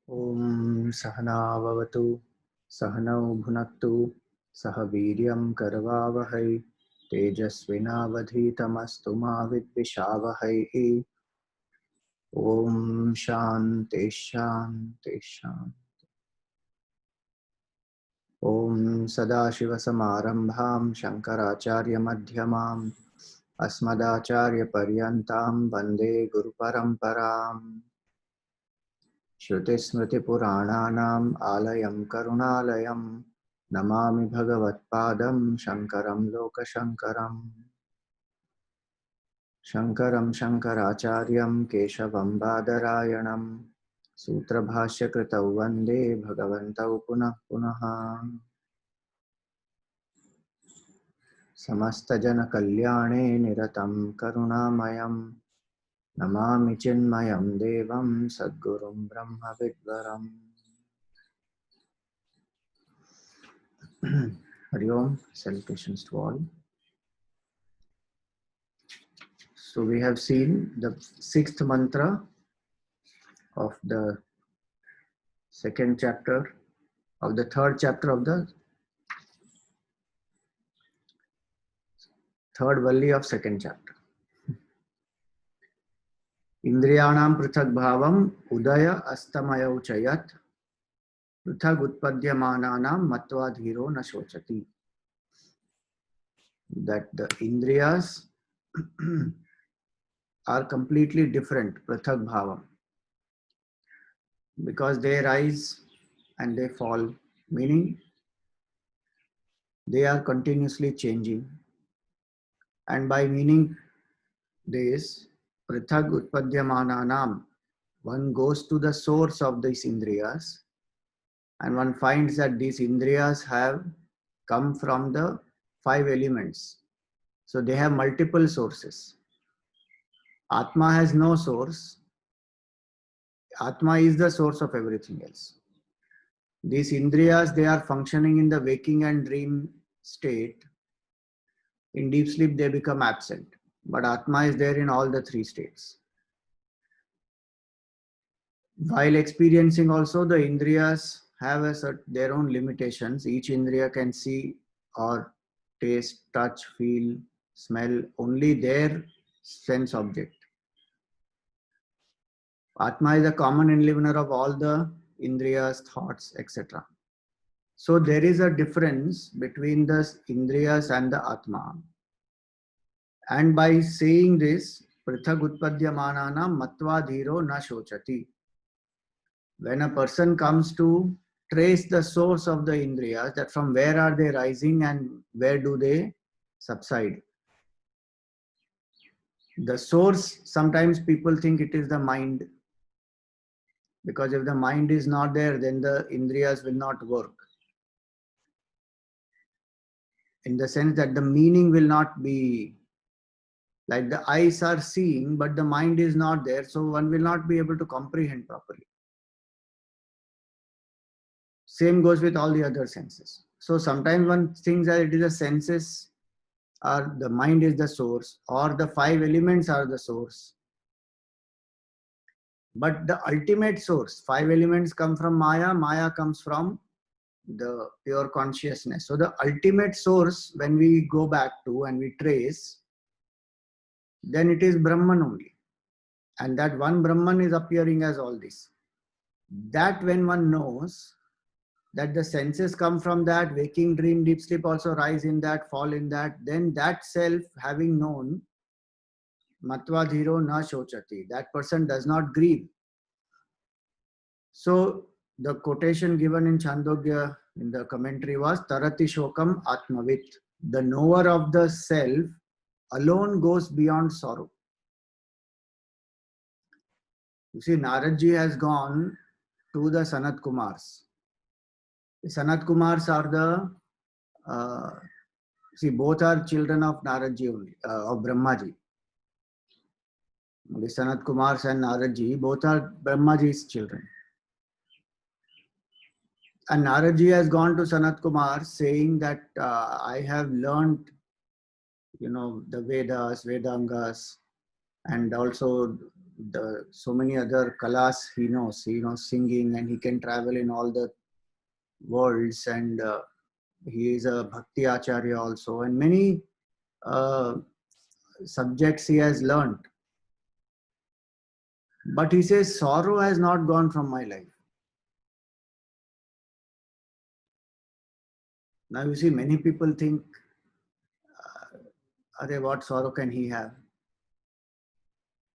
Om Sahana Vavatu Sahanau Bhunaktu Sah Viryam Karvavahai Tejasvinavadhitamastu ma Vidvishavahai. Om Shanti Shanti Shanti. Om Sadashiva Samarambham Shankaracharya Madhyamam Asmadacharya Paryantam Vande Guru Paramparam. श्रुतिस्मृतिपुराणानाम् आलयं करुणालयं नमामि भगवत्पादं शङ्करं लोकशङ्करम् शङ्करं शङ्कराचार्यं केशवं बादरायणं सूत्रभाष्यकृतौ वन्दे भगवन्तौ पुनः पुनः। समस्तजनकल्याणे निरतं करुणामयं नमामि चिन्मयं देवं सद्गुरुं ब्रह्मविद्वरम्। Hari Om, salutations to all. So we have seen the sixth mantra of the second chapter, of the third chapter of the third valli of second chapter. Indriyanam prithak bhavam udaya astamayau chayat prithak utpadyamananam matva dhiro na shochati. That the indriyas are completely different, prithak bhavam, because they rise and they fall, meaning they are continuously changing. And by meaning this, prithag utpadyamananam, one goes to the source of these indriyas and one finds that these indriyas have come from the five elements. So they have multiple sources. Atma has no source. Atma is the source of everything else. These indriyas, they are functioning in the waking and dream state. In deep sleep, they become absent. But Atma is there in all the three states. While experiencing also, the indriyas have their own limitations. Each indriya can see or taste, touch, feel, smell only their sense object. Atma is a common enlivener of all the indriyas, thoughts, etc. So there is a difference between the indriyas and the Atma. And by saying this, prithag utpadyamanana matva dhiro na shochati. When a person comes to trace the source of the indriyas, that from where are they rising and where do they subside. The source, sometimes people think it is the mind, because if the mind is not there, then the indriyas will not work. In the sense that the meaning will not be, like the eyes are seeing, but the mind is not there, so one will not be able to comprehend properly. Same goes with all the other senses. So sometimes one thinks that it is the senses, or the mind is the source, or the five elements are the source. But the ultimate source, five elements come from Maya, Maya comes from the pure consciousness. So the ultimate source, when we go back to and we trace, then it is Brahman only. And that one Brahman is appearing as all this. That when one knows that the senses come from that, waking, dream, deep sleep also rise in that, fall in that, then that self, having known, matva dhiro na shochati, that person does not grieve. So the quotation given in Chandogya in the commentary was tarati shokam atmavit. The knower of the self alone goes beyond sorrow. You see, Naradji has gone to the Sanat Kumars. The Sanat Kumars are the see, both are children of Naradji only, of Brahmaji. The Sanat Kumars and Naradji, both are Brahmaji's children. And Naradji has gone to Sanat Kumar saying that I have learned, the Vedas, Vedangas, and also so many other kalas he knows. He knows singing, and he can travel in all the worlds, and he is a bhakti acharya also, and many uh, subjects he has learned. But he says sorrow has not gone from my life. Now you see, many people think, what sorrow can he have?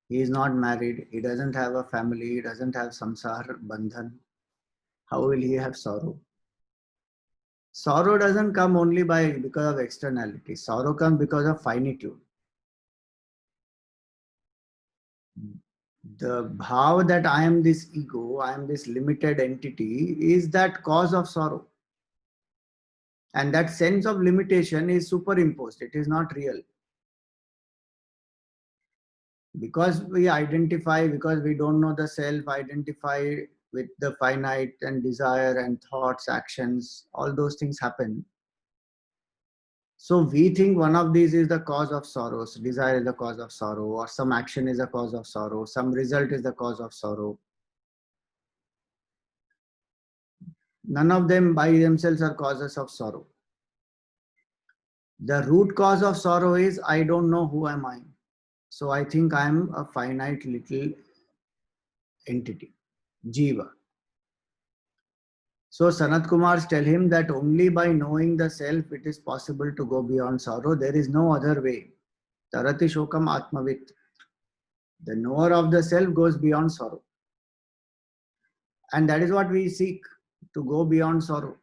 He is not married, he doesn't have a family, he doesn't have samsar bandhan. How will he have sorrow? Sorrow doesn't come only because of externality. Sorrow comes because of finitude. The bhav that I am this ego, I am this limited entity, is that cause of sorrow. And that sense of limitation is superimposed. It is not real. Because we identify, because we don't know the self, identify with the finite and desire and thoughts, actions, all those things happen. So we think one of these is the cause of sorrows. Desire is the cause of sorrow, or some action is the cause of sorrow, some result is the cause of sorrow. None of them by themselves are causes of sorrow. The root cause of sorrow is I don't know who am I. So I think I am a finite little entity, Jiva. So Sanat Kumars tell him that only by knowing the self it is possible to go beyond sorrow. There is no other way. Tarati Shokam Atmavit. The knower of the self goes beyond sorrow. And that is what we seek, to go beyond sorrow.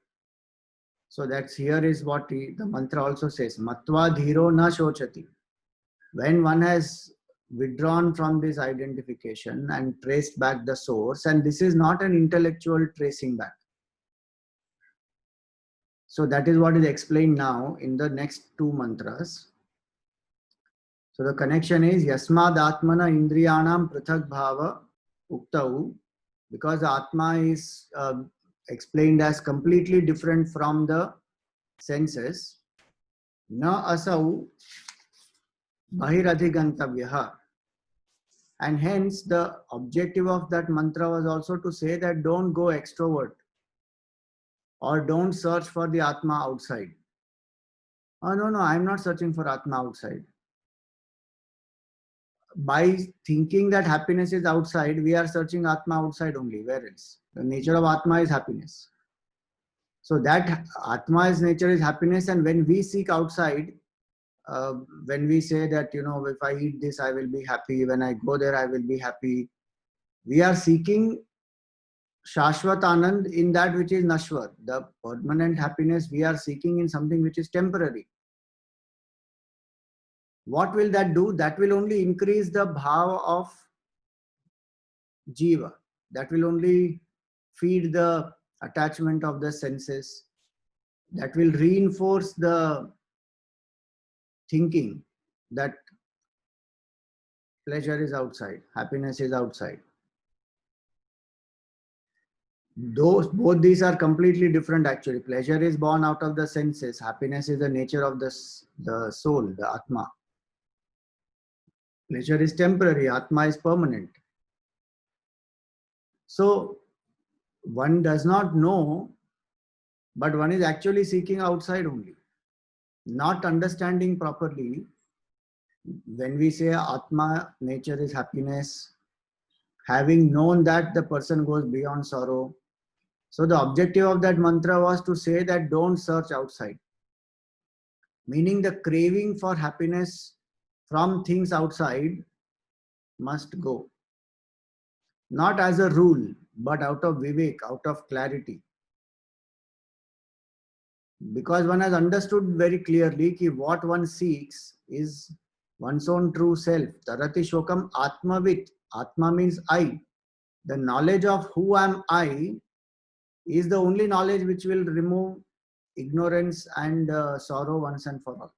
So that's here is what the mantra also says. Matva dhiro na shochati. When one has withdrawn from this identification and traced back the source, and this is not an intellectual tracing back. So that is what is explained now in the next two mantras. So the connection is Yasmad Atmana Indriyanam Prathak Bhava Uktau, because Atma is explained as completely different from the senses. Na asau Bahiradhigantavyaha. And hence the objective of that mantra was also to say that don't go extrovert or don't search for the Atma outside. Oh, no, I'm not searching for Atma outside. By thinking that happiness is outside, we are searching Atma outside only. Where else? The nature of Atma is happiness. So that Atma's nature is happiness, and when we seek outside, when we say that, if I eat this, I will be happy. When I go there, I will be happy. We are seeking Shashvat Anand in that which is Nashwar. The permanent happiness we are seeking in something which is temporary. What will that do? That will only increase the bhav of Jiva. That will only feed the attachment of the senses. That will reinforce the thinking that pleasure is outside, happiness is outside. Both these are completely different actually. Pleasure is born out of the senses. Happiness is the nature of the soul, the Atma. Pleasure is temporary, Atma is permanent. So one does not know, but one is actually seeking outside only. Not understanding properly. When we say Atma, nature is happiness, having known that, the person goes beyond sorrow. So the objective of that mantra was to say that don't search outside. Meaning the craving for happiness from things outside must go. Not as a rule, but out of vivek, out of clarity. Because one has understood very clearly that what one seeks is one's own true self. Tarati Shokam Atmavit. Atma means I. The knowledge of who am I is the only knowledge which will remove ignorance and sorrow once and for all.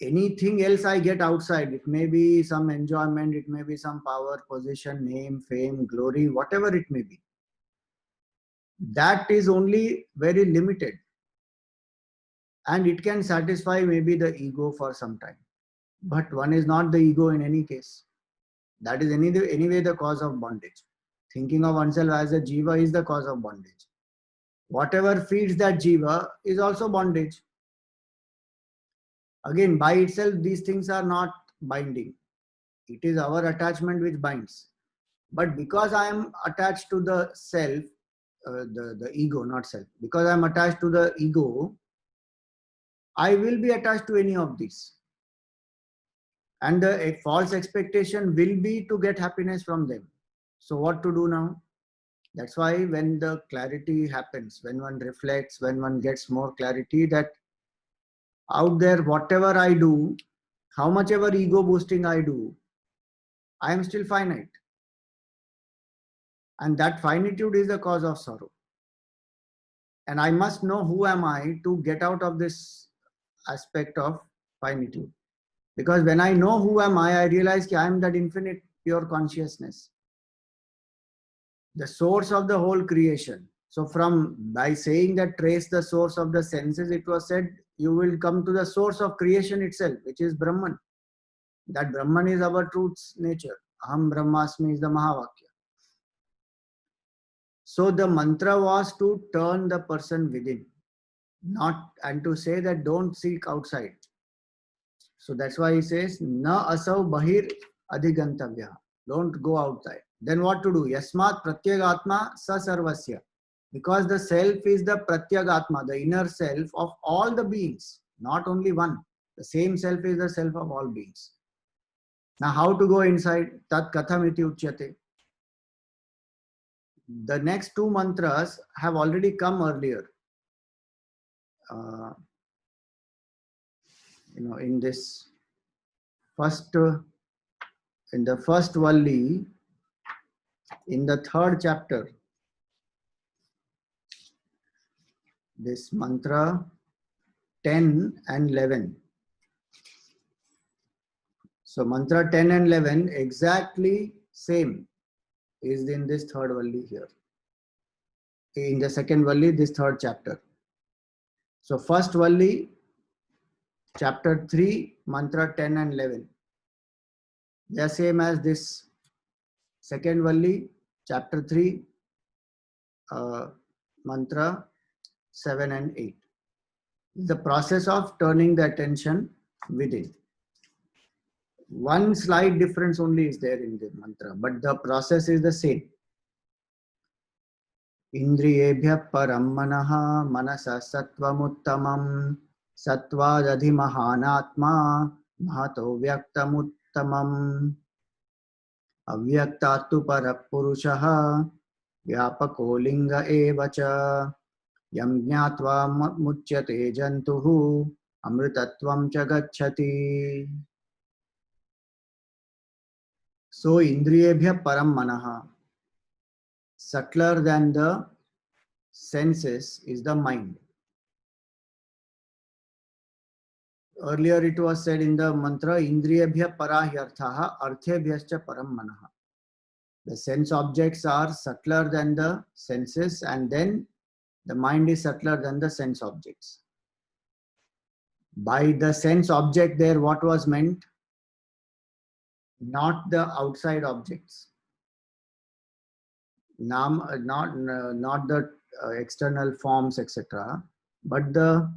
Anything else I get outside, it may be some enjoyment, it may be some power, position, name, fame, glory, whatever it may be. That is only very limited. And it can satisfy maybe the ego for some time. But one is not the ego in any case. That is anyway the cause of bondage. Thinking of oneself as a jiva is the cause of bondage. Whatever feeds that jiva is also bondage. Again, by itself, these things are not binding. It is our attachment which binds. But because I am attached to the self, the ego, not self, because I am attached to the ego, I will be attached to any of these. And a false expectation will be to get happiness from them. So what to do now? That's why when the clarity happens, when one reflects, when one gets more clarity that out there, whatever I do, how much ever ego boosting I do, I am still finite. And that finitude is the cause of sorrow. And I must know who am I to get out of this aspect of finitude. Because when I know who am I realize that I am that infinite pure consciousness, the source of the whole creation. So by saying that trace the source of the senses, it was said you will come to the source of creation itself, which is Brahman. That Brahman is our truth's nature. Aham Brahmasmi is the Mahavakya. So the mantra was to turn the person within, and to say that don't seek outside. So that's why he says, Na asau bahir adhigantavya. Don't go outside. Then what to do? Yasmat pratyagatma sa sarvasya. Because the self is the pratyagatma, the inner self of all the beings, not only one. The same self is the self of all beings. Now how to go inside? Tat katham iti uchyate. The next two mantras have already come earlier. In this first, in the first Valli, in the third chapter, this mantra 10 and 11. So mantra 10 and 11 exactly same is in this third Valli here. In the second Valli, this third chapter. So first Valli, chapter 3, mantra 10 and 11. They are same as this second Valli, chapter 3, mantra 7 and 8. The process of turning the attention within. One slight difference only is there in the mantra, but the process is the same. Indriyebhya param manaha manasa sattvam sattvadadhi mahanatma mahato vyaktamuttamam avyaktattu parapurushaha vyapako linga evacha yam jnatva muchyate jantuhu amritatvam cha gacchati. So indriyebhya param manaha, subtler than the senses is the mind. Earlier it was said in the mantra, Indriyabhya parahyarthaha arthebhyascha param manaha. The sense objects are subtler than the senses, and then the mind is subtler than the sense objects. By the sense object there, what was meant? Not the outside objects. Not the external forms, etc., but the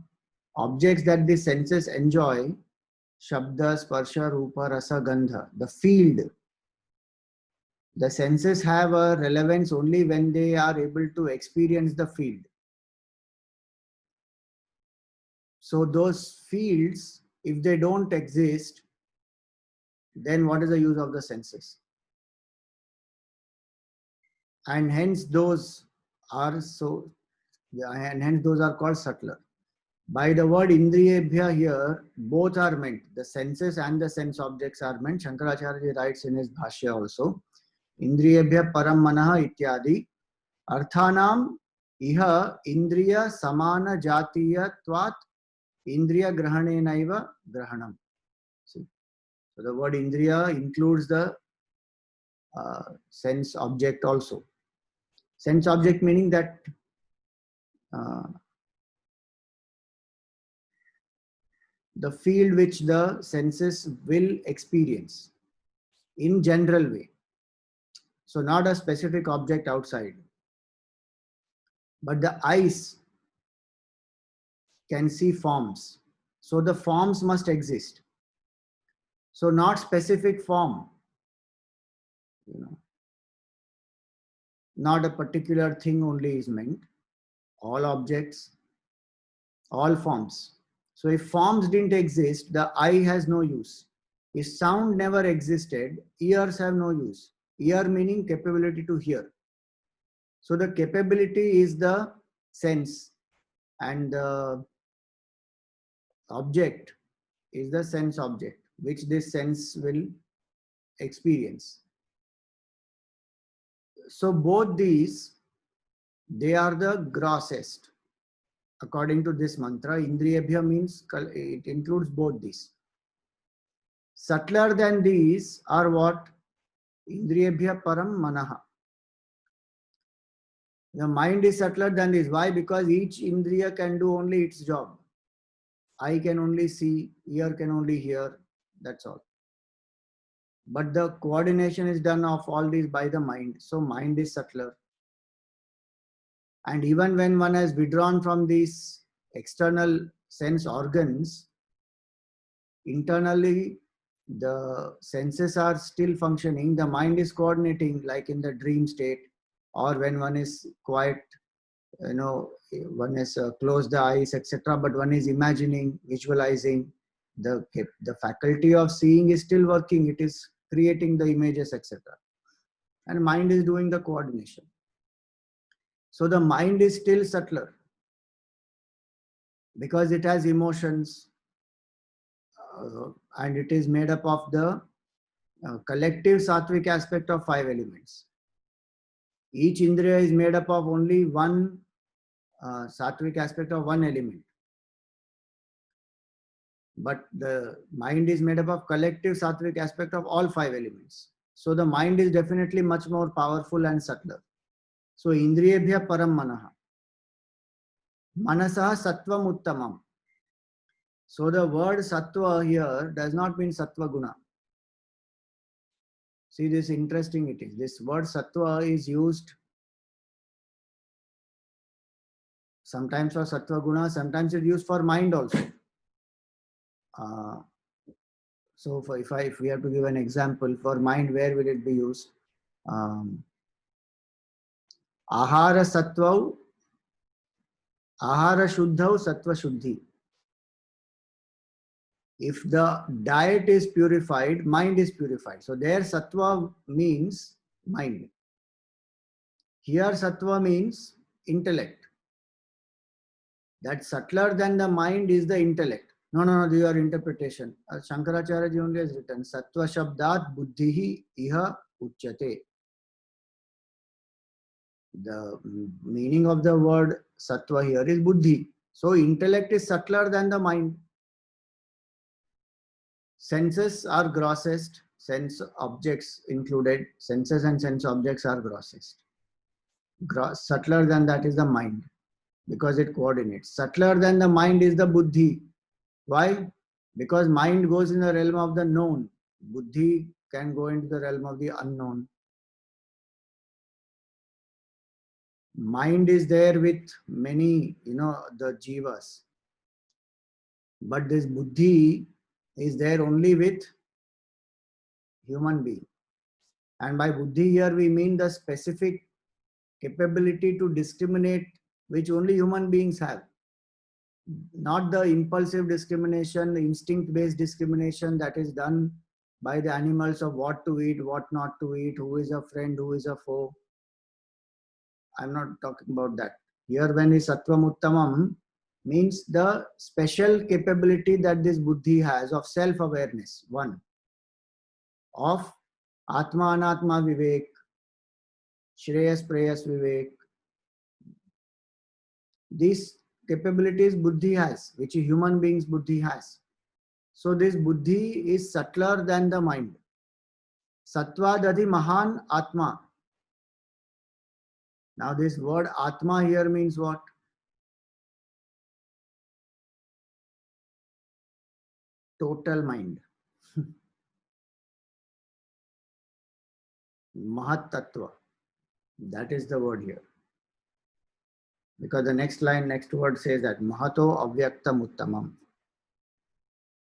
objects that the senses enjoy, Shabda, Sparsha, Rupa, Rasa, Gandha, the field. The senses have a relevance only when they are able to experience the field. So those fields, if they don't exist, then what is the use of the senses? And hence those are called subtler. By the word Indriyebhya here, both are meant. The senses and the sense objects are meant. Shankaracharya writes in his Bhashya also, Indriyebhya param manaha ityadi arthanam iha indriya samana jatiya tvat indriya grahanenaiva grahanam. See? So the word indriya includes the sense object also. Sense object meaning that the field which the senses will experience. in general way. So not a specific object outside, but the eyes can see forms. So the forms must exist. So not specific form, you know, not a particular thing only is meant. All objects, all forms. So if forms didn't exist, the eye has no use. If sound never existed, ears have no use. Ear meaning capability to hear. So the capability is the sense, and the object is the sense object, which this sense will experience. So both these, they are the grossest. According to this mantra, Indriyabhya means it includes both these. Subtler than these are what? Indriyabhya param manaha. The mind is subtler than this. Why? Because each indriya can do only its job. Eye can only see, ear can only hear, that's all. But the coordination is done of all these by the mind. So mind is subtler. And even when one has withdrawn from these external sense organs, internally the senses are still functioning. The mind is coordinating, like in the dream state, or when one is quiet, one has closed the eyes, etc. But one is imagining, visualizing. The faculty of seeing is still working. It is creating the images, etc. And mind is doing the coordination. So the mind is still subtler because it has emotions, and it is made up of the collective sattvic aspect of 5 elements. Each indriya is made up of only one sattvic aspect of one element. But the mind is made up of collective sattvic aspect of all 5 elements. So the mind is definitely much more powerful and subtler. So indriyebhya param manaha. Manasaha sattvam uttamam. So the word sattva here does not mean sattva guna. See, this interesting it is. This word sattva is used sometimes for sattva guna, sometimes it's used for mind also. So if we have to give an example for mind, where will it be used? Ahara sattva, ahara shuddhau sattva shuddhi. If the diet is purified, mind is purified. So there sattva means mind. Here sattva means intellect. That subtler than the mind is the intellect. No, your interpretation. Shankaracharya ji only has written, Sattva Shabdat Buddhihi Iha Uchyate. The meaning of the word Sattva here is Buddhi. So intellect is subtler than the mind. Senses are grossest, sense objects included. Senses and sense objects are grossest. Subtler than that is the mind, because it coordinates. Subtler than the mind is the Buddhi. Why? Because mind goes in the realm of the known. Buddhi can go into the realm of the unknown. Mind is there with many, the jivas. But this Buddhi is there only with human being. And by Buddhi here we mean the specific capability to discriminate which only human beings have. Not the impulsive discrimination, the instinct-based discrimination that is done by the animals of what to eat, what not to eat, who is a friend, who is a foe. I'm not talking about that. Here when is Sattvam Uttamam means the special capability that this Buddhi has of self-awareness, one. Of Atma Anatma Vivek, Shreyas Preyas Vivek. These capabilities Buddhi has, which a human being's Buddhi has. So this Buddhi is subtler than the mind. Sattva Dadi Mahan Atma. Now this word Atma here means what? Total mind. Mahat Tattva. That is the word here. Because the next word says that Mahato Avyaktam Uttamam.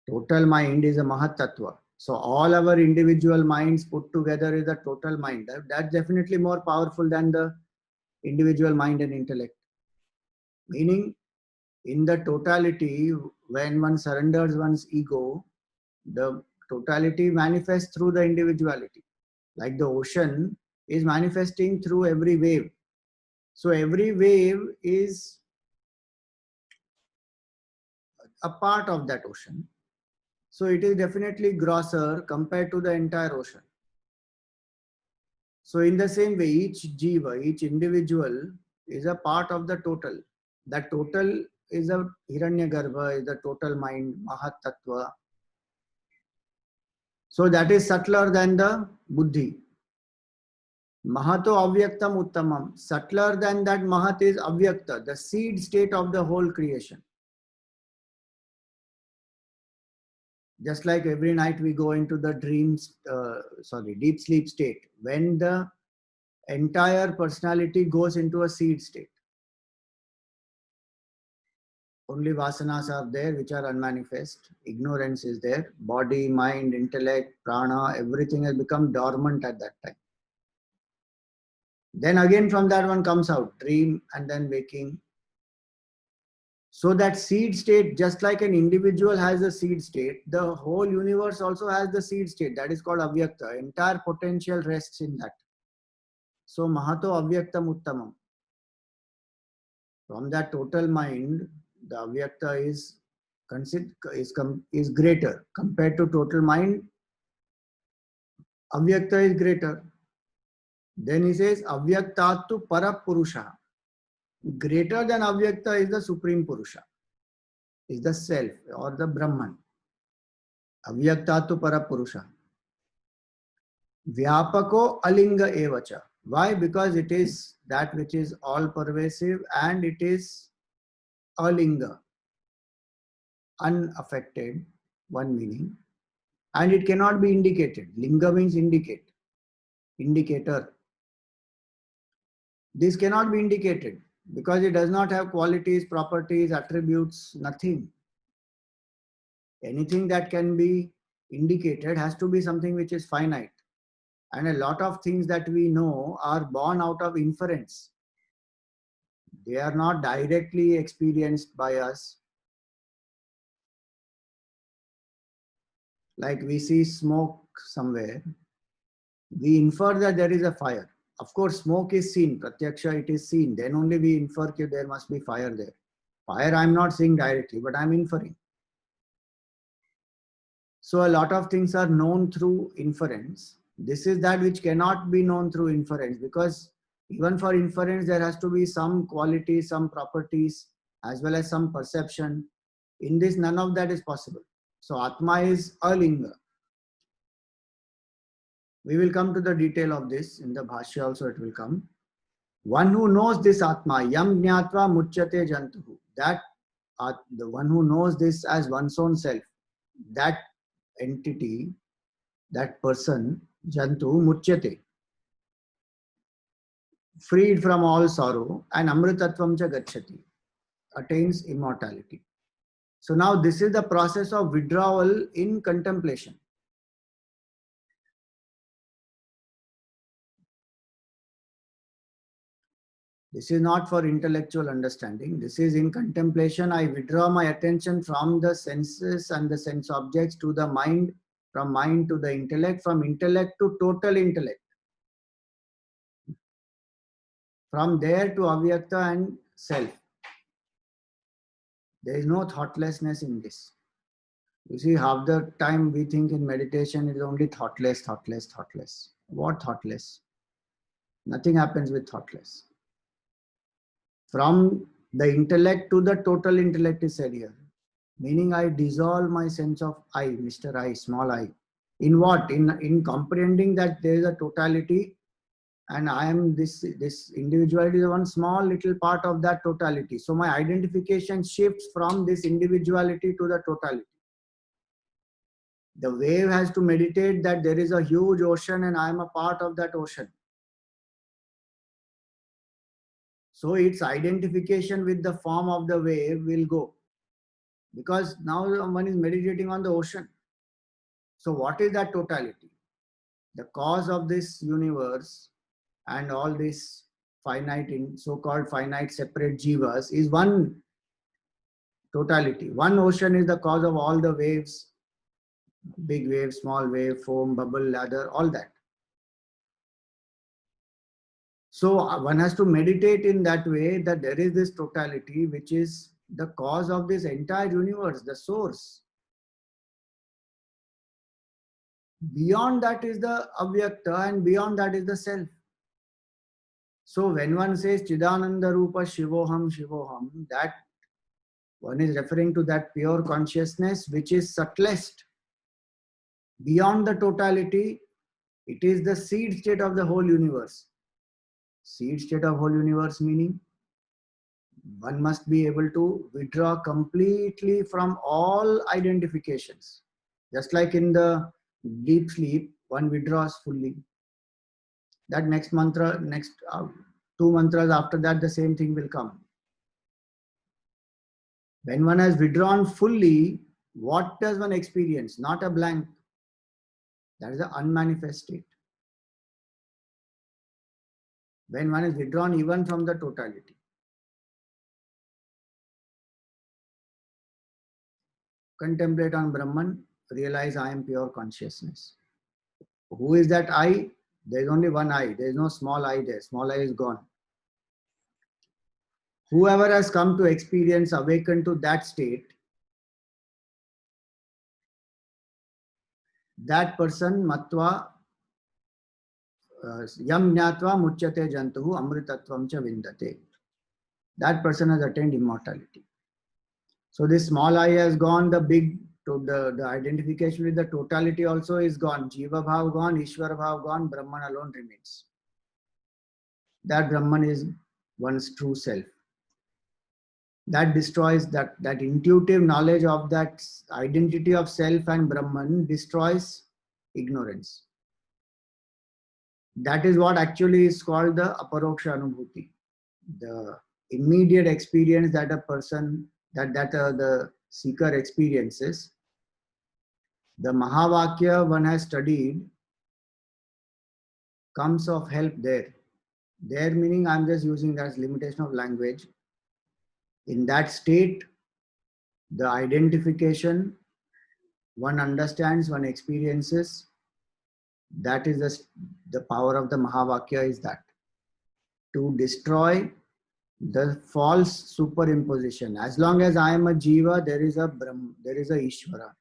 Total mind is a Mahat Tattva. So all our individual minds put together is a total mind. That's definitely more powerful than the individual mind and intellect. Meaning, in the totality, when one surrenders one's ego, the totality manifests through the individuality. Like the ocean is manifesting through every wave. So every wave is a part of that ocean. So it is definitely grosser compared to the entire ocean. So in the same way, each jiva, each individual is a part of the total. That total is a Hiranyagarbha, is the total mind, Mahat Tattva. So that is subtler than the Buddhi. Mahato Avyaktam Uttamam. Subtler than that Mahat is Avyakta, the seed state of the whole creation. Just like every night we go into the deep sleep state, when the entire personality goes into a seed state. Only vasanas are there which are unmanifest. Ignorance is there. Body, mind, intellect, prana, everything has become dormant at that time. Then again from that one comes out, dream and then waking. So that seed state, just like an individual has a seed state, the whole universe also has the seed state. That is called Avyakta. Entire potential rests in that. So Mahato Avyaktam Uttamam. From that total mind, the Avyakta is greater. Compared to total mind, Avyakta is greater. Then he says, Avyaktattu Parapurusha. Greater than Avyakta is the Supreme Purusha, is the Self or the Brahman. Avyaktattu Parapurusha. Vyapako Alinga Evacha. Why? Because it is that which is all pervasive and it is Alinga, unaffected, one meaning. And it cannot be indicated. Linga means indicate, indicator. This cannot be indicated because it does not have qualities, properties, attributes, nothing. Anything that can be indicated has to be something which is finite. And a lot of things that we know are born out of inference. They are not directly experienced by us. Like we see smoke somewhere, we infer that there is a fire. Of course, smoke is seen, pratyaksha, it is seen. Then only we infer that there must be fire there. Fire I am not seeing directly, but I am inferring. So a lot of things are known through inference. This is that which cannot be known through inference, because even for inference there has to be some qualities, some properties, as well as some perception. In this, none of that is possible. So Atma is a linga. We will come to the detail of this in the Bhashya also, it will come. One who knows this Atma, yam jnatva muchyate jantuhu. That the one who knows this as one's own self, that entity, that person, jantu muchyate, freed from all sorrow, and amritatvam cha gacchati, attains immortality. So now this is the process of withdrawal in contemplation. This is not for intellectual understanding. This is in contemplation. I withdraw my attention from the senses and the sense objects to the mind, from mind to the intellect, from intellect to total intellect. From there to Avyakta and self. There is no thoughtlessness in this. You see, half the time we think in meditation it is only thoughtless, thoughtless, thoughtless. What thoughtless? Nothing happens with thoughtless. From the intellect to the total intellect is said here. Meaning I dissolve my sense of I, Mr. I, small I. In what? In comprehending that there is a totality and I am this individuality is one small little part of that totality. So my identification shifts from this individuality to the totality. The wave has to meditate that there is a huge ocean and I am a part of that ocean. So its identification with the form of the wave will go. Because now one is meditating on the ocean. So what is that totality? The cause of this universe and all this finite, so-called finite separate jivas is one totality. One ocean is the cause of all the waves, big wave, small wave, foam, bubble, ladder, all that. So one has to meditate in that way that there is this totality which is the cause of this entire universe, the source. Beyond that is the avyakta and beyond that is the self. So when one says Chidananda Rupa Shivoham Shivoham, that one is referring to that pure consciousness which is subtlest. Beyond the totality, it is the seed state of the whole universe. Seed state of whole universe meaning one must be able to withdraw completely from all identifications. Just like in the deep sleep, one withdraws fully. That next mantra, next two mantras after that, the same thing will come. When one has withdrawn fully, what does one experience? Not a blank. That is the unmanifest state. When one is withdrawn even from the totality. Contemplate on Brahman, realize I am pure consciousness. Who is that I? There is only one I. There is no small I there. Small I is gone. Whoever has come to experience, awaken to that state, that person matva yam jnatva muchyate jantuhu amritatvam cha vindate. That person has attained immortality. So this small I has gone, the big, the identification with the totality also is gone. Jiva bhav gone, Ishvara bhav gone, Brahman alone remains. That Brahman is one's true self. That destroys that intuitive knowledge of that identity of self and Brahman destroys ignorance. That is what actually is called the aparoksha anubhuti. The immediate experience that a person, the seeker experiences. The Mahavakya one has studied comes of help there. There meaning I am just using that as limitation of language. In that state, the identification one understands, one experiences, that is the power of the Mahavakya is that. To destroy the false superimposition. As long as I am a Jiva, there is a Brahma, there is a Ishvara.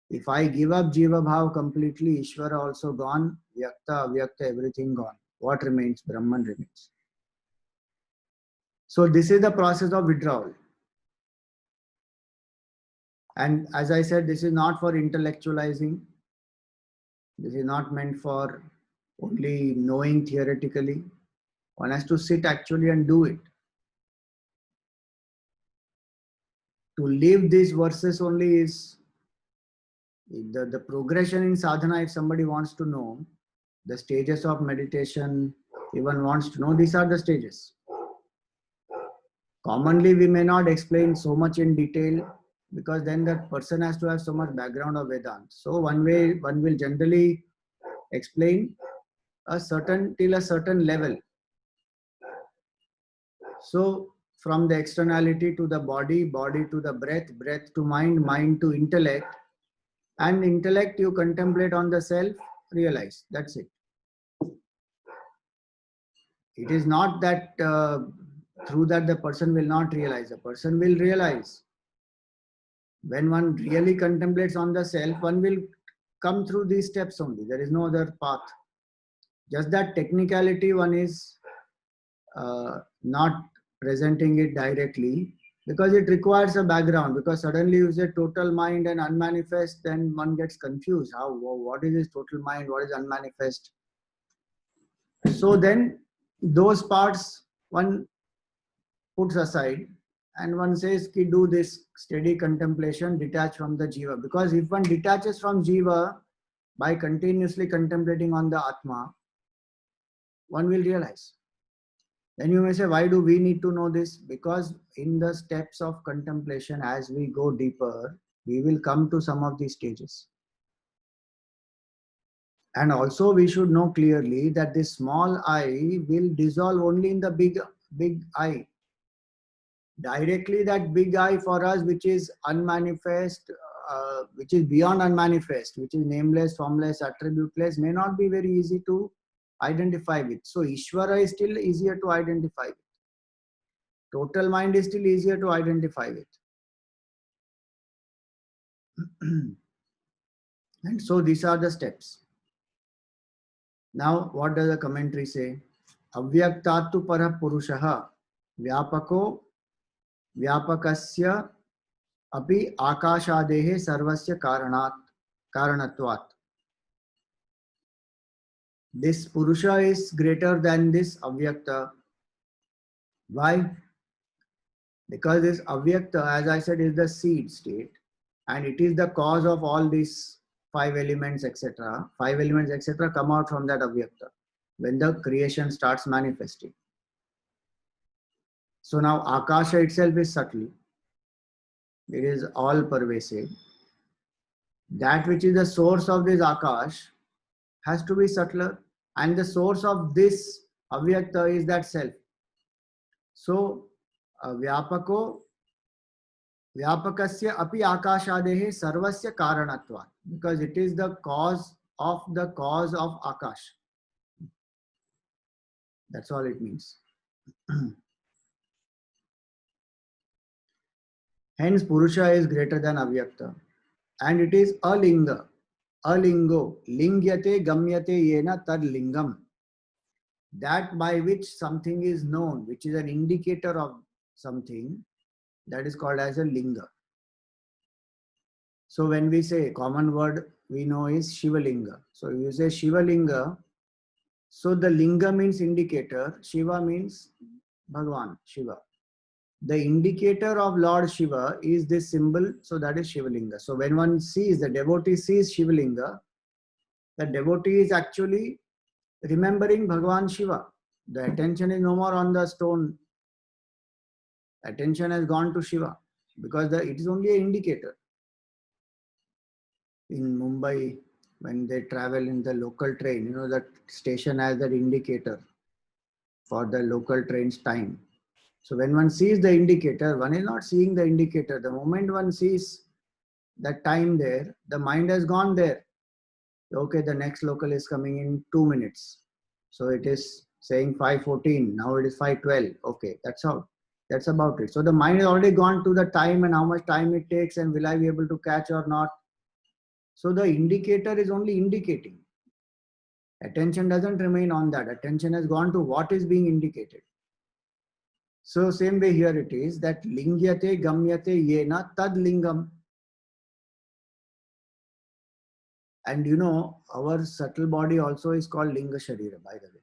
If I give up Jiva Bhav completely, Ishvara also gone, Vyakta, Avyakta, everything gone. What remains? Brahman remains. So this is the process of withdrawal. And as I said, this is not for intellectualizing. This is not meant for only knowing theoretically. One has to sit actually and do it. To live these verses only is the progression in sadhana. If somebody wants to know the stages of meditation, even wants to know, these are the stages. Commonly, we may not explain so much in detail because then that person has to have so much background of Vedanta. So one will generally explain till a certain level. So from the externality to the body, body to the breath, breath to mind, mind to intellect, and intellect you contemplate on the self, realize. That's it. It is not that through that the person will not realize. The person will realize. When one really contemplates on the self, one will come through these steps only. There is no other path. Just that technicality one is not presenting it directly because it requires a background. Because suddenly you say total mind and unmanifest, then one gets confused. What is this total mind? What is unmanifest? So then those parts one puts aside and one says ki do this steady contemplation, detach from the jiva. Because if one detaches from jiva by continuously contemplating on the Atma, one will realize. Then you may say, why do we need to know this? Because in the steps of contemplation, as we go deeper, we will come to some of these stages. And also we should know clearly that this small I will dissolve only in the big I. Directly that big I for us, which is unmanifest, which is beyond unmanifest, which is nameless, formless, attributeless, may not be very easy to identify with. So Ishvara is still easier to identify with. Total mind is still easier to identify with. And so these are the steps. Now, what does the commentary say? Avyaktatu para purushaha vyapako vyapakasya api akashadehe sarvasya karanatvat. This purusha is greater than this avyakta. Why? Because this avyakta, as I said, is the seed state, and it is the cause of all these five elements, etc. Five elements, etc. come out from that avyakta when the creation starts manifesting. So now Akasha itself is subtle. It is all pervasive. That which is the source of this Akash has to be subtler, and the source of this avyakta is that self. So vyapakasya api akashadehe sarvasya karanatvat, because it is the cause of Akash. That's all it means. Hence Purusha is greater than avyakta, and it is alinga. Alingo, lingyate gamyate yena tad lingam. That by which something is known, which is an indicator of something, that is called as a linga. So when we say common word we know is Shivalinga. So if you say Shivalinga, so the linga means indicator, Shiva means Bhagwan, Shiva. The indicator of Lord Shiva is this symbol, so that is Shivalinga. So when one sees, the devotee sees Shivalinga, the devotee is actually remembering Bhagwan Shiva. The attention is no more on the stone. Attention has gone to Shiva because it is only an indicator. In Mumbai, when they travel in the local train, you know, that station has that indicator for the local train's time. So when one sees the indicator, one is not seeing the indicator. The moment one sees that time there, the mind has gone there. Okay, the next local is coming in 2 minutes. So it is saying 5:14. Now it is 5:12. Okay, that's all. That's about it. So the mind has already gone to the time and how much time it takes and will I be able to catch or not. So the indicator is only indicating. Attention doesn't remain on that. Attention has gone to what is being indicated. So same way here it is that lingyate gamyate yena tad lingam. And you know, our subtle body also is called Linga Sharira, by the way.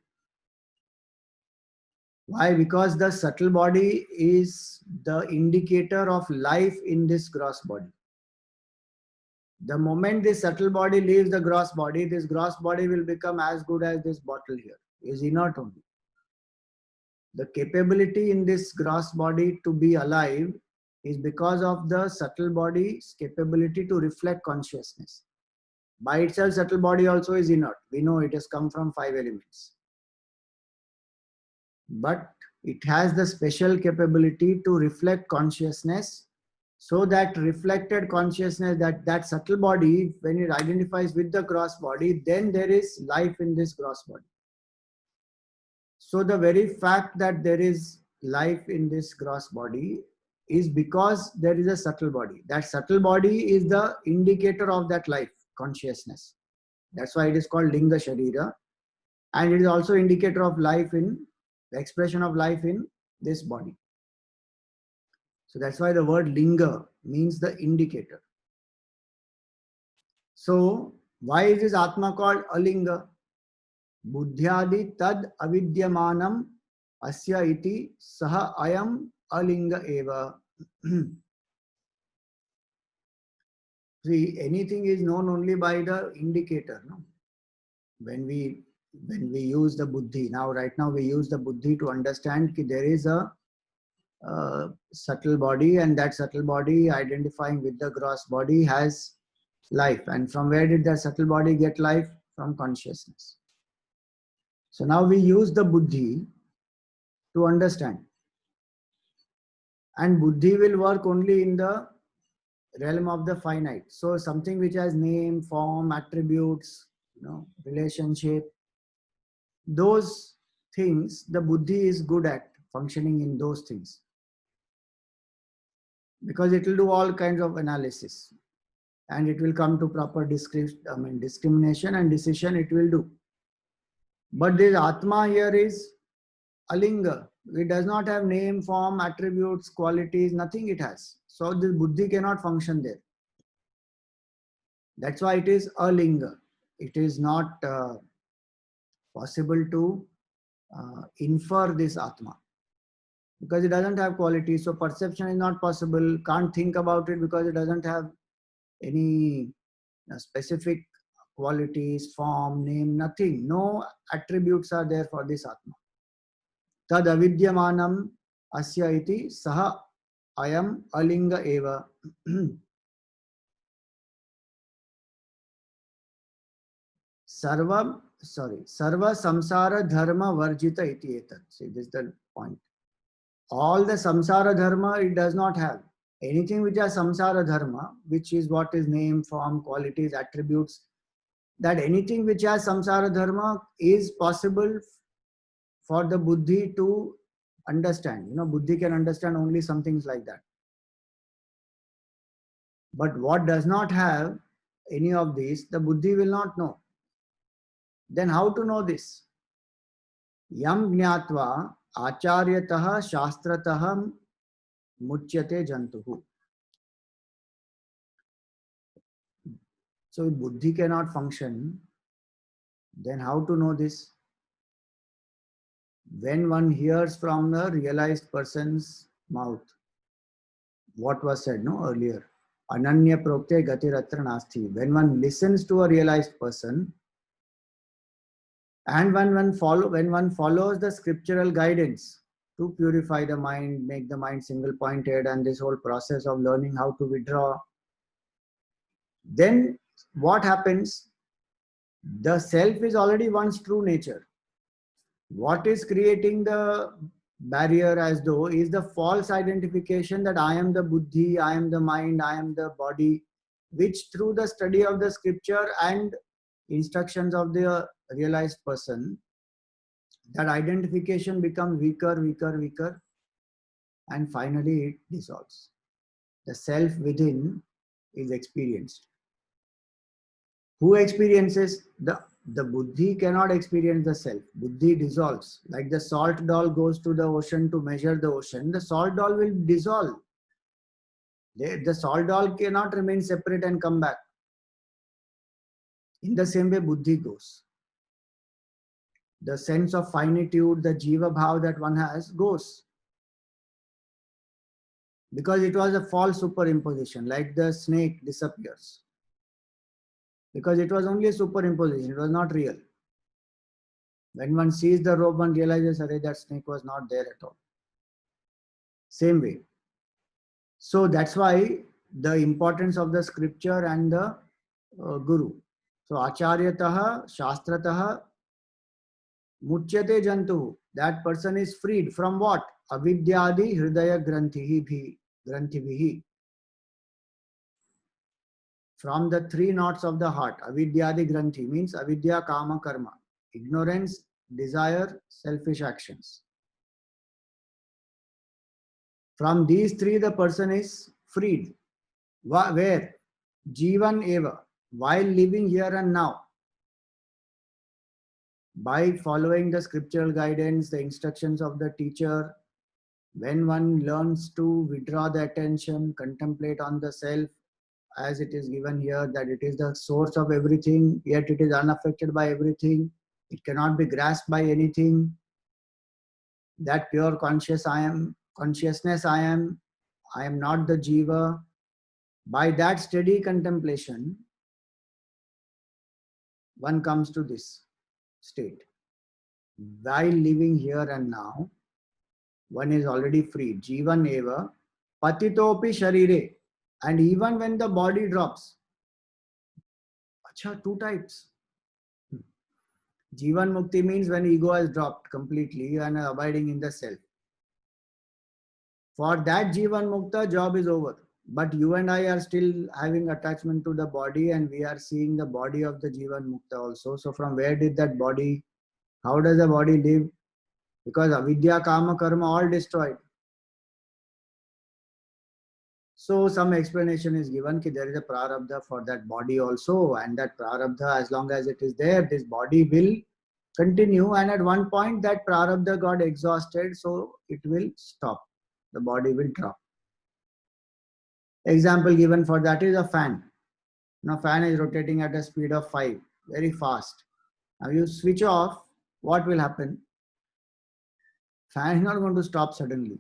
Why? Because the subtle body is the indicator of life in this gross body. The moment this subtle body leaves the gross body, this gross body will become as good as this bottle here. Is inert only. The capability in this gross body to be alive is because of the subtle body's capability to reflect consciousness. By itself, subtle body also is inert. We know it has come from 5 elements. But it has the special capability to reflect consciousness, so that reflected consciousness, that subtle body, when it identifies with the gross body, then there is life in this gross body. So the very fact that there is life in this gross body is because there is a subtle body. That subtle body is the indicator of that life, consciousness. That's why it is called Linga Sharira. And it is also indicator of life in, the expression of life in this body. So that's why the word Linga means the indicator. So why is this Atma called Alinga? Buddhyadi tad avidyamanam asya iti saha ayam alinga eva. See, anything is known only by the indicator. No? When we use the buddhi, right now we use the buddhi to understand that there is a subtle body, and that subtle body identifying with the gross body has life. And from where did that subtle body get life? From consciousness. So now we use the buddhi to understand. And buddhi will work only in the realm of the finite. So something which has name, form, attributes, relationship, those things, the buddhi is good at functioning in those things. Because it will do all kinds of analysis. And it will come to proper discrimination and decision it will do. But this Atma here is alinga. It does not have name, form, attributes, qualities, nothing it has. So this buddhi cannot function there. That's why it is alinga. It is not possible to infer this Atma. Because it doesn't have qualities. So perception is not possible. Can't think about it because it doesn't have any specific qualities, form, name, nothing. No attributes are there for this Atma. Tad avidyamanam asya iti saha ayam alinga eva. Sarva samsara dharma varjita iti etat. See, this is the point. All the samsara dharma it does not have. Anything which has samsara dharma, which is what is name, form, qualities, attributes, that anything which has samsara dharma is possible for the buddhi to understand. Buddhi can understand only some things like that. But what does not have any of these, the buddhi will not know. Then how to know this? Yam jnatva acharyatah shastratah muchyate jantuhu. So if buddhi cannot function, then how to know this? When one hears from the realized person's mouth, what was said earlier, ananya prokte gatiratra nasti. When one listens to a realized person, and when one follows the scriptural guidance to purify the mind, make the mind single pointed, and this whole process of learning how to withdraw, then what happens? The self is already one's true nature. What is creating the barrier as though is the false identification that I am the buddhi, I am the mind, I am the body, which through the study of the scripture and instructions of the realized person, that identification becomes weaker, and finally it dissolves. The self within is experienced. Who experiences? The buddhi cannot experience the self. Buddhi dissolves. Like the salt doll goes to the ocean to measure the ocean, the salt doll will dissolve. The salt doll cannot remain separate and come back. In the same way, buddhi goes. The sense of finitude, the jiva bhav that one has goes. Because it was a false superimposition, like the snake disappears. Because it was only a superimposition, it was not real. When one sees the rope, one realizes that snake was not there at all. Same way. So that's why the importance of the scripture and the guru. So acharyataha, shastrataha, muchyate jantu. That person is freed from what? Avidyadi hridaya granthivihi. From the three knots of the heart. Avidyadi granthi means avidya, kama, karma. Ignorance, desire, selfish actions. From these three, the person is freed. Where? Jivan eva. While living here and now. By following the scriptural guidance, the instructions of the teacher, when one learns to withdraw the attention, contemplate on the self, as it is given here, that it is the source of everything, yet it is unaffected by everything. It cannot be grasped by anything. That pure conscious I am consciousness I am not the jiva. By that steady contemplation, one comes to this state. While living here and now, one is already free. Jivan eva patitopi sharire. And even when the body drops, acha, two types. Jivan mukti means when ego has dropped completely and abiding in the self. For that Jivan Mukta, job is over. But you and I are still having attachment to the body, and we are seeing the body of the Jivan Mukta also. So from where did that body, how does the body live? Because avidya, kama, karma all destroyed. So some explanation is given that there is a prarabdha for that body also, and that prarabdha, as long as it is there, this body will continue, and at one point that prarabdha got exhausted, so it will stop. The body will drop. Example given for that is a fan. Now fan is rotating at a speed of 5, very fast. Now you switch off, what will happen? Fan is not going to stop suddenly.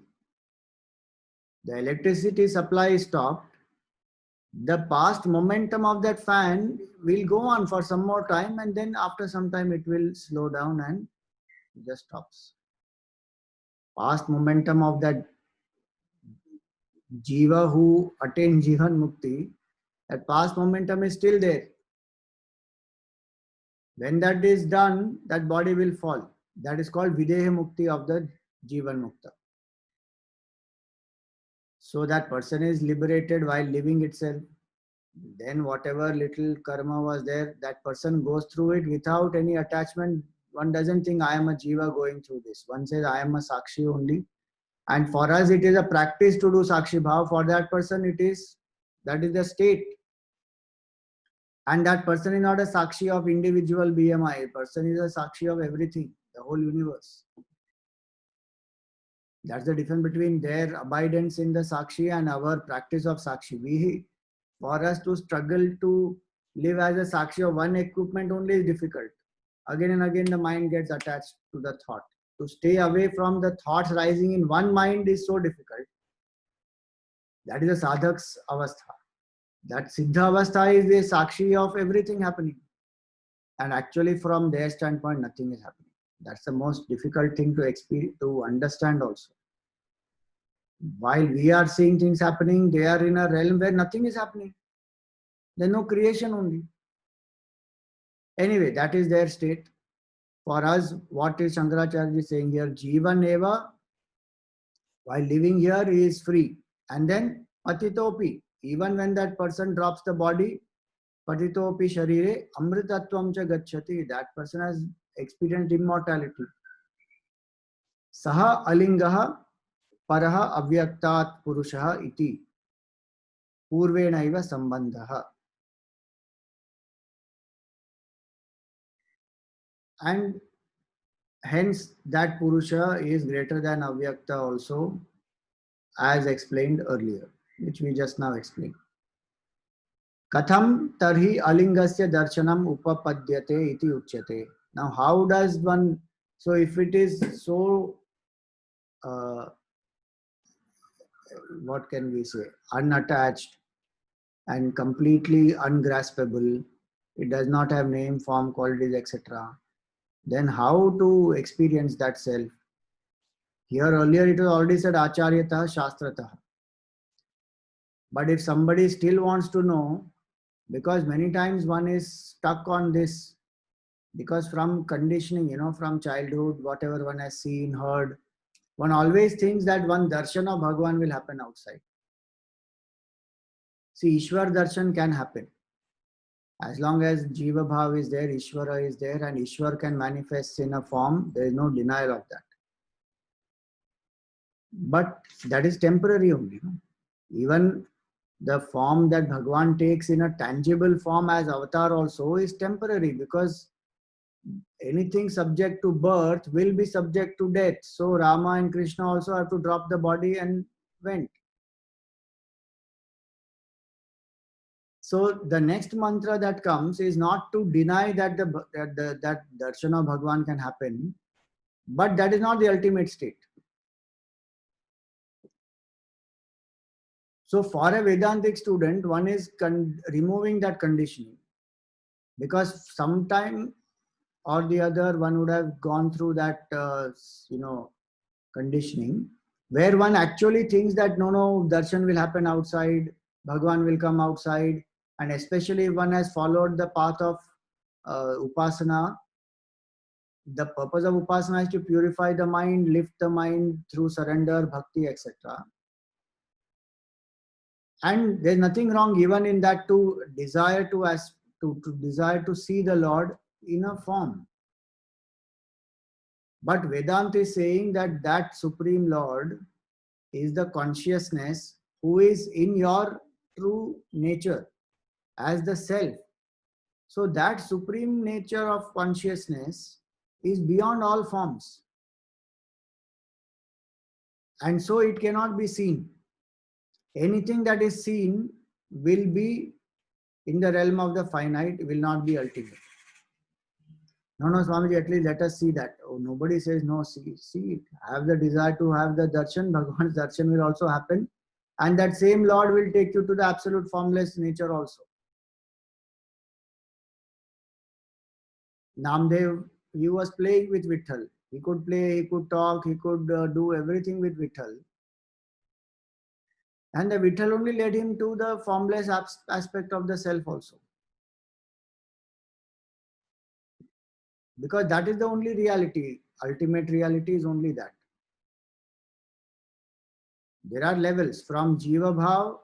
The electricity supply is stopped. The past momentum of that fan will go on for some more time, and then after some time it will slow down and just stops. Past momentum of that jiva who attained Jivan Mukti, that past momentum is still there. When that is done, that body will fall. That is called Videha Mukti of the Jivan Mukta. So that person is liberated while living itself. Then whatever little karma was there, that person goes through it without any attachment. One doesn't think I am a jiva going through this. One says I am a sakshi only. And for us it is a practice to do sakshi bhav. For that person that is the state. And that person is not a sakshi of individual BMI. Person is a sakshi of everything, the whole universe. That's the difference between their abidance in the sakshi and our practice of sakshi. For us to struggle to live as a sakshi of one equipment only is difficult. Again and again the mind gets attached to the thought. To stay away from the thoughts rising in one mind is so difficult. That is a sadhak's avastha. That siddha avastha is the sakshi of everything happening. And actually from their standpoint nothing is happening. That's the most difficult thing to understand also. While we are seeing things happening, they are in a realm where nothing is happening. There's no creation only. Anyway, that is their state. For us, what is Shankaracharya saying here? Jivan eva, while living here, he is free. And then patitopi, even when that person drops the body, patitopi sharire amritatvam cha gacchati, that person has experienced immortality. Saha alingaha paraha avyaktat purushaha iti purvenaiva sambandhaha. And hence that Purusha is greater than Avyakta also, as explained earlier, which we just now explained. Katham tarhi alingasya darshanam upapadyate iti uchyate. Now how does one, so if it is so, what can we say, unattached and completely ungraspable, it does not have name, form, qualities, etc. Then how to experience that self? Here earlier it was already said acharyatah shastratah. But if somebody still wants to know, because many times one is stuck on this, because from conditioning, from childhood, whatever one has seen, heard, one always thinks that one darshan of Bhagwan will happen outside. See, Ishwar darshan can happen. As long as Jiva Bhav is there, Ishvara is there, and Ishwar can manifest in a form, there is no denial of that. But that is temporary only. Even the form that Bhagwan takes in a tangible form as avatar also is temporary, because anything subject to birth will be subject to death. So Rama and Krishna also have to drop the body and went. So the next mantra that comes is not to deny that that darshan of Bhagwan can happen, but that is not the ultimate state. So for a Vedantic student, one is removing that conditioning, because sometime or the other one would have gone through that conditioning, where one actually thinks that no, darshan will happen outside, Bhagwan will come outside, and especially if one has followed the path of upasana. The purpose of upasana is to purify the mind, lift the mind through surrender, bhakti, etc. And there's nothing wrong even in that to desire to desire to see the Lord in a form. But Vedanta is saying that that Supreme Lord is the consciousness who is in your true nature as the self. So that supreme nature of consciousness is beyond all forms. And so it cannot be seen. Anything that is seen will be in the realm of the finite, will not be ultimate. No, Swamiji, at least let us see that. Oh, nobody says no, see it. Have the desire to have the darshan, Bhagavan's darshan will also happen. And that same Lord will take you to the absolute formless nature also. Namdev, he was playing with Vitthal. He could play, he could talk, he could do everything with Vitthal. And the Vitthal only led him to the formless aspect of the self also. Because that is the only reality. Ultimate reality is only that. There are levels. From Jiva Bhav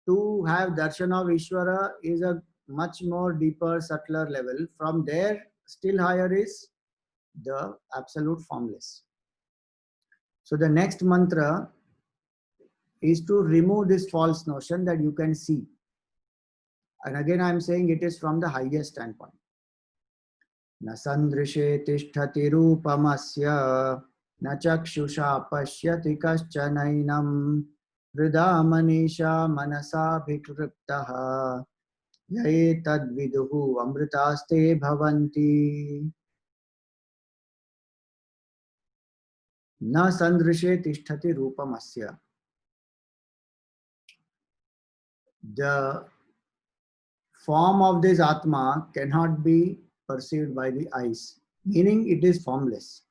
to have darshan of Ishvara is a much more deeper, subtler level. From there, still higher is the absolute formless. So the next mantra is to remove this false notion that you can see. And again, I am saying it is from the highest standpoint. Na sandrishe tishtati rupamasya na chakshusha pashyati kaschanainam hृदा manisha manasa bhikriptaha yaye tad viduhu amritaste bhavanti. Na sandrishe tishtati rupamasya. The form of this Atma cannot be perceived by the eyes, meaning it is formless.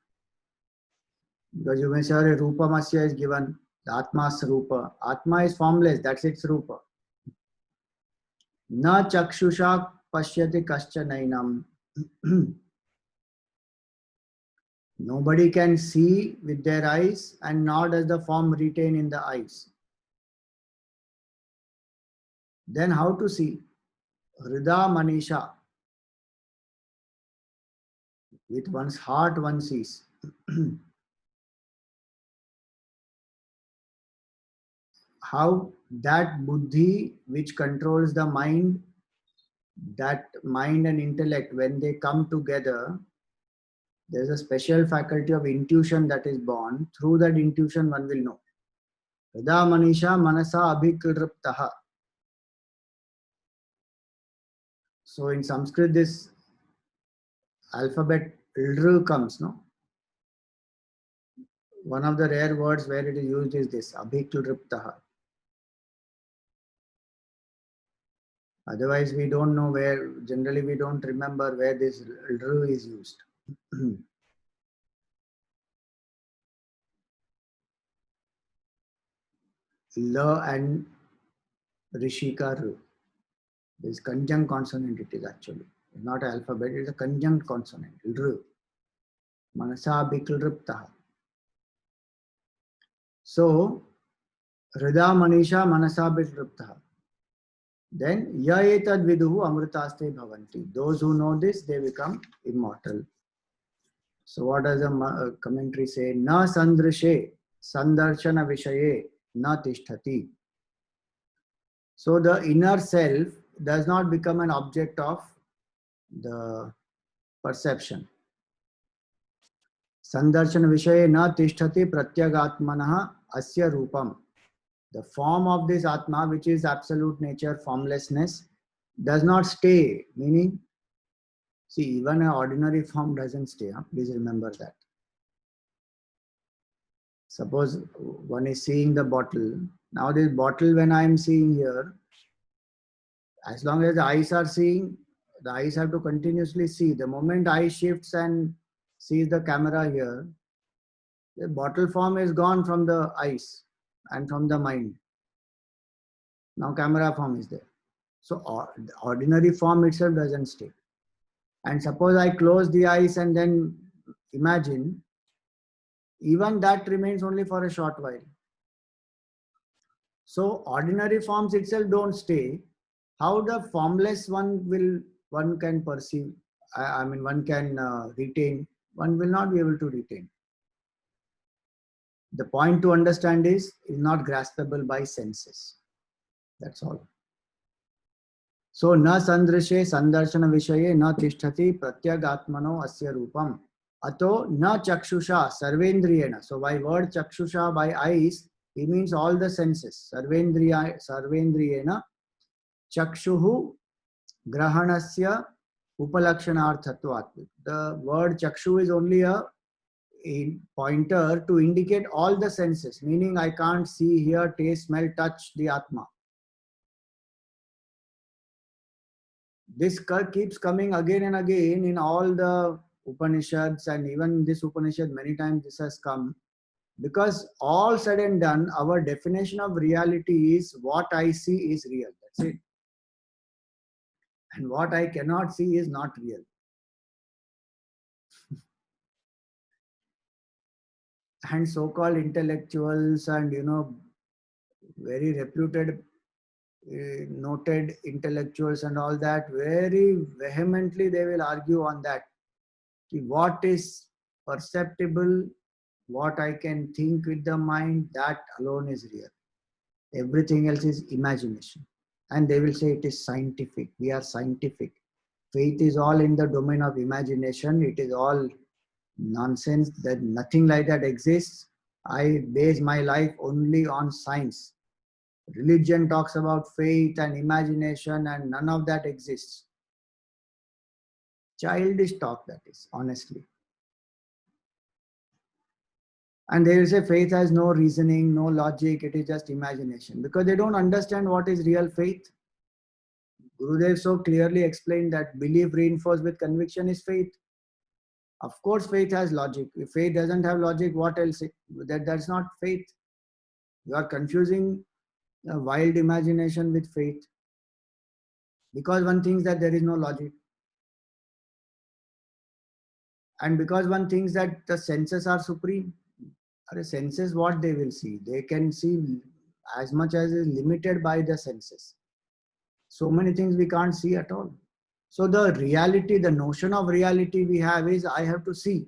Because you may say, Rupamasya is given, the Atma's Rupa. Atma is formless, that's its Rupa. Na chakshusha pashyati kaschanainam. Nobody can see with their eyes, and nor does the form retain in the eyes. Then how to see? Hृदा manisha. With one's heart one sees. How that buddhi which controls the mind, that mind and intellect, when they come together, there's a special faculty of intuition that is born. Through that intuition one will know. Hृदा manisha manasa abhikriptaha. So in Sanskrit this alphabet Lr comes, no? One of the rare words where it is used is this, abhikriptaha. Otherwise, we don't know where, generally we don't remember where this Lr is used. L and Rishika R. This conjunct consonant it is actually. It's not an alphabet, it is a conjunct consonant. Lr. Manasa bhikriptaha. So, Hृदा manisha manasa bhikriptaha. Then, ya etad viduhu amritaste bhavanti. Those who know this, they become immortal. So, what does the commentary say? Na sandrishe sandarshana vishaye na tishtati. So, the inner self does not become an object of the perception. Sandarshana vishaye na tishtati pratyagatmanaha asya rupam. The form of this Atma, which is absolute nature, formlessness, does not stay. Meaning, see, even an ordinary form doesn't stay. Huh? Please remember that. Suppose one is seeing the bottle Now this bottle, when I am seeing here, as long as the eyes are seeing, the eyes have to continuously see. The moment eye shifts and sees the camera here, the bottle form is gone from the eyes and from the mind. Now camera form is there. So the ordinary form itself doesn't stay. And suppose I close the eyes and then imagine, even that remains only for a short while. So ordinary forms itself don't stay. How the formless one can perceive? I mean, one can retain. One will not be able to retain. The point to understand is not graspable by senses. That's all. So na sandrishe sandarshana vishaye na tishtati pratyagatmano asya rupam. Ato na chakshusha sarvendriyena. So by word chakshusha, by eyes, he means all the senses. Sarvendriyena chakshuhu grahanasya upalakshanarthatvat. The word chakshu is only a pointer to indicate all the senses, meaning I can't see, hear, taste, smell, touch the Atma. This keeps coming again and again in all the Upanishads, and even this Upanishad, many times this has come. Because all said and done, our definition of reality is what I see is real. That's it. And what I cannot see is not real. And so-called intellectuals and, very reputed, noted intellectuals and all that, very vehemently they will argue on that. What is perceptible, what I can think with the mind, that alone is real. Everything else is imagination. And they will say it is scientific. We are scientific. Faith is all in the domain of imagination. It is all nonsense. That nothing like that exists. I base my life only on science. Religion talks about faith and imagination, and none of that exists. Childish talk, that is, honestly. And they will say faith has no reasoning, no logic, it is just imagination, because they don't understand what is real faith. Gurudev so clearly explained that belief reinforced with conviction is faith. Of course, faith has logic. If faith doesn't have logic, what else? That's not faith. You are confusing a wild imagination with faith. Because one thinks that there is no logic. And because one thinks that the senses are supreme. The senses, what they will see? They can see as much as is limited by the senses. So many things we can't see at all. So the reality, the notion of reality we have is I have to see.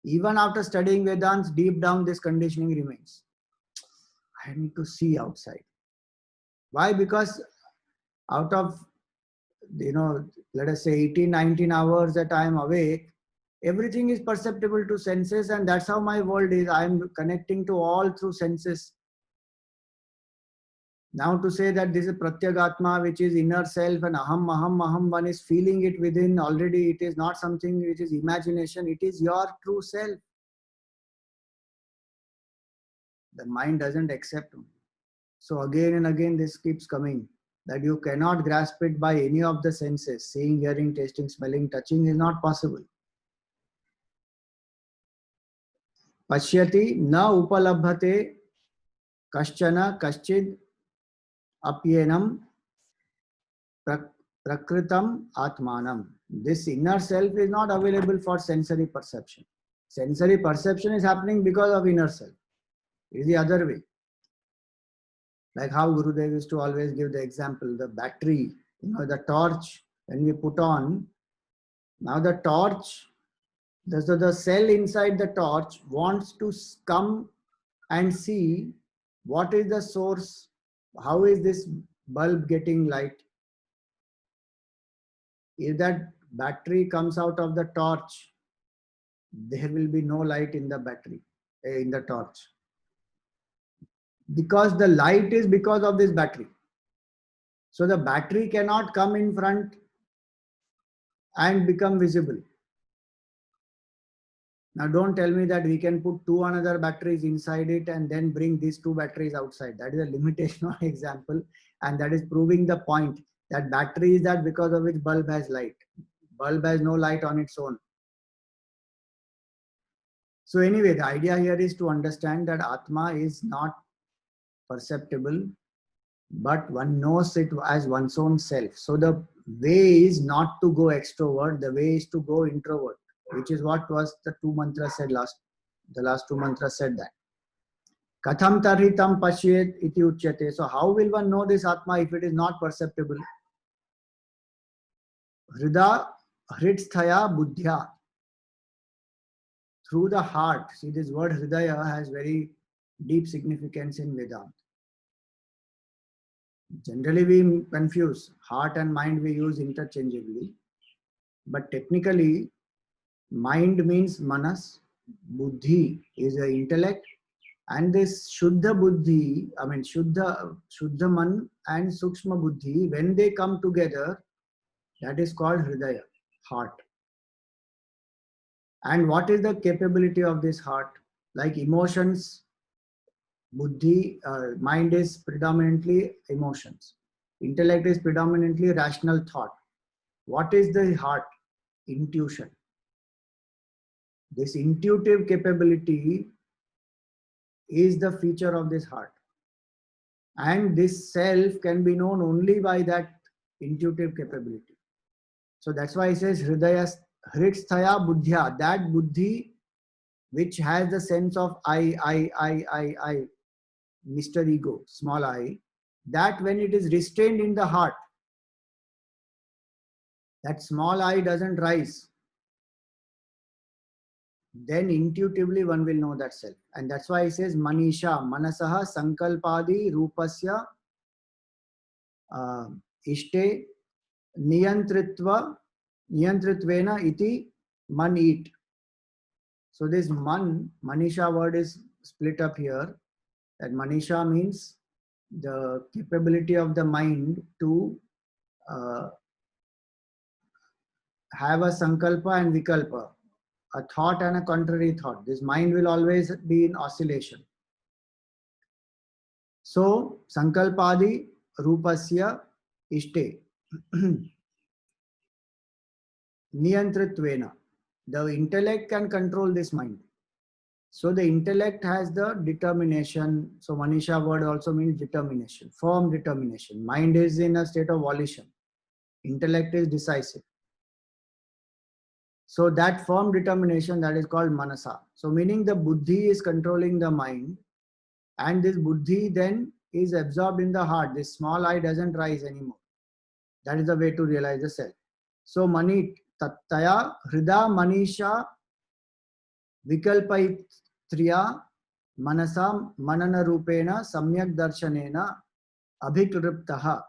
Even after studying Vedanta, deep down this conditioning remains. I need to see outside. Why? Because out of, let us say 18, 19 hours that I am awake, everything is perceptible to senses, and that's how my world is. I am connecting to all through senses. Now to say that this is Pratyagatma, which is inner self, and aham, one is feeling it within already. It is not something which is imagination. It is your true self. The mind doesn't accept. So again and again this keeps coming, that you cannot grasp it by any of the senses. Seeing, hearing, tasting, smelling, touching is not possible. Pashyati na upalabhate kaschana kaschid apyenam prakritam atmanam. This inner self is not available for sensory perception. Sensory perception is happening because of inner self. It is the other way. Like how Gurudev used to always give the example, the battery, the torch, when we put on, now the torch, the cell inside the torch wants to come and see what is the source, how is this bulb getting light. If that battery comes out of the torch, there will be no light in the battery, in the torch. Because the light is because of this battery. So the battery cannot come in front and become visible. Now don't tell me that we can put two another batteries inside it and then bring these two batteries outside. That is a limitation of example, and that is proving the point that battery is that because of which bulb has light. Bulb has no light on its own. So anyway, the idea here is to understand that Atma is not perceptible, but one knows it as one's own self. So the way is not to go extrovert, the way is to go introvert, which is what was the two mantras said last. The last two mantras said that. Katham tarhitam pashyet iti uchyate. So how will one know this Atma if it is not perceptible? Hrida hridstaya buddhya. Through the heart. See, this word hridaya has very deep significance in Vedanta. Generally, we confuse heart and mind, we use interchangeably. But technically, mind means manas, buddhi is the intellect, and this Shuddha Buddhi, I mean Shuddha Man and Sukshma Buddhi, when they come together, that is called Hridaya, heart. And what is the capability of this heart? Like emotions, Buddhi, mind is predominantly emotions. Intellect is predominantly rational thought. What is the heart? Intuition. This intuitive capability is the feature of this heart. And this self can be known only by that intuitive capability. So that's why it says Hridaya Hridstaya Buddhya, that Buddhi which has the sense of I, Mr. Ego, small I, that when it is restrained in the heart, that small I doesn't rise, then intuitively one will know that self. And that's why he says Manisha, Manasaha, Sankalpadi, Rupasya, Ishte, Niyantritvena iti man eat. So this Manisha word is split up here. That Manisha means the capability of the mind to have a sankalpa and vikalpa, a thought and a contrary thought. This mind will always be in oscillation. So, sankalpadi rupasya ishte niyantritvena. The intellect can control this mind. So the intellect has the determination. So Manisha word also means determination, firm determination. Mind is in a state of volition. Intellect is decisive. So that firm determination, that is called Manasa. So meaning the Buddhi is controlling the mind, and this Buddhi then is absorbed in the heart. This small I doesn't rise anymore. That is the way to realize the self. So Mani Tattaya Hrida Manisha Vikalpaitriya Manasa Manana Rupena Samyak Darshanena Abhikriptaha,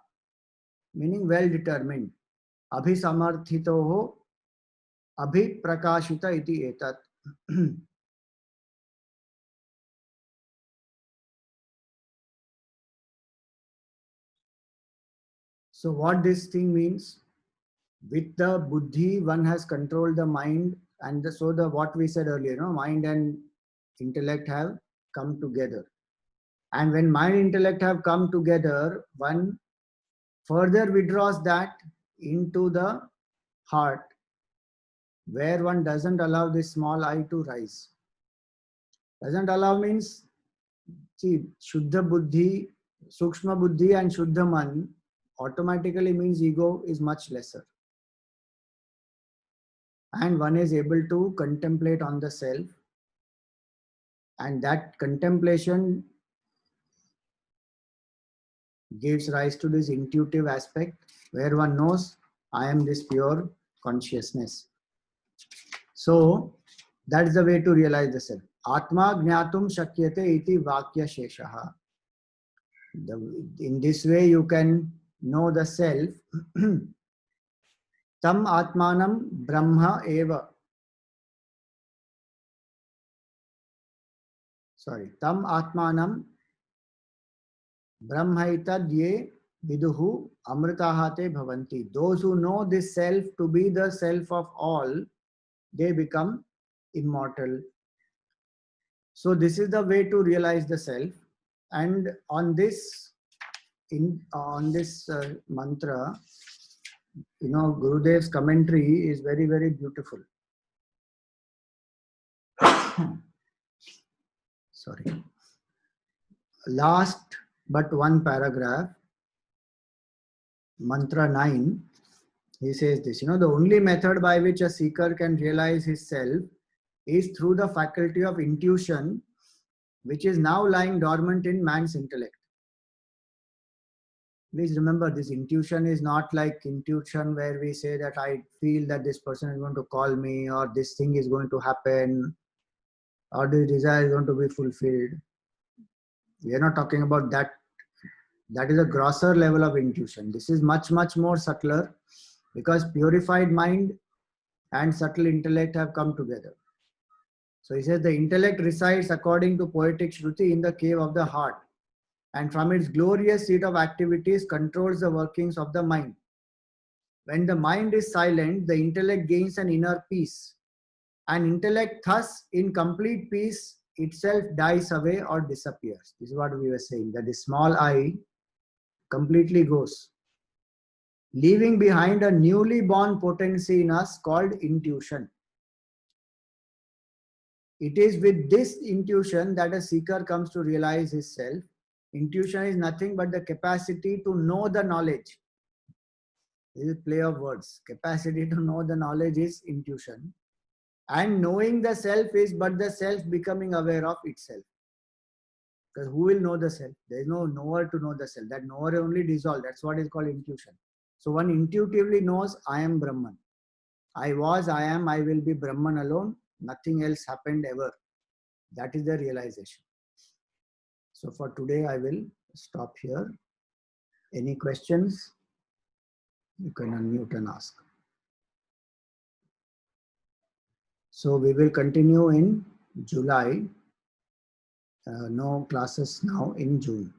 meaning well determined. Abhisamarthitoho Abhiprakashita iti etat. So what this thing means? With the buddhi, one has controlled the mind, and so the what we said earlier, mind and intellect have come together. And when mind and intellect have come together, one further withdraws that into the heart, where one doesn't allow this small I to rise. Doesn't allow means, see, Shuddha Buddhi, Sukshma Buddhi and Shuddha Man automatically means ego is much lesser. And one is able to contemplate on the self, and that contemplation gives rise to this intuitive aspect where one knows I am this pure consciousness. So that's the way to realize the self. Atma jnatum shakyate iti vakya sheshaha. In this way you can know the self. Tam atmanam brahma eva. Tam atmanam brahmaitad ye viduhu amritahate bhavanti. Those who know this self to be the self of all, they become immortal. So this is the way to realize the self. And on this mantra, Gurudev's commentary is very, very beautiful. Sorry. Last but one paragraph, mantra 9, he says this, the only method by which a seeker can realize his self is through the faculty of intuition, which is now lying dormant in man's intellect. Please remember, this intuition is not like intuition where we say that I feel that this person is going to call me, or this thing is going to happen, or this desire is going to be fulfilled. We are not talking about that. That is a grosser level of intuition. This is much, much more subtler, because purified mind and subtle intellect have come together. So he says the intellect resides, according to poetic Shruti, in the cave of the heart, and from its glorious seat of activities controls the workings of the mind. When the mind is silent, the intellect gains an inner peace. And intellect thus, in complete peace, itself dies away or disappears. This is what we were saying, that the small I completely goes, leaving behind a newly born potency in us called intuition. It is with this intuition that a seeker comes to realize his self. Intuition is nothing but the capacity to know the knowledge. This is play of words. Capacity to know the knowledge is intuition. And knowing the self is but the self becoming aware of itself. Because who will know the self? There is no knower to know the self. That knower only dissolves. That's what is called intuition. So one intuitively knows, I am Brahman. I was, I am, I will be Brahman alone. Nothing else happened ever. That is the realization. So for today, I will stop here. Any questions? You can unmute and ask. So we will continue in July. No classes now in June.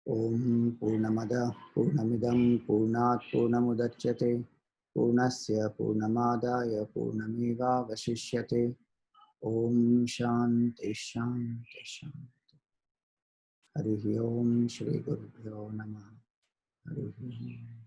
Om Purnamada Purnamidam Purnat Purnamudachyate Purnasya Purnamadaya Purnameva Vashishyate. Om Shanti Shanti Shanti. Harihi Om Shri Gurubhyo Namah. Harihi Om.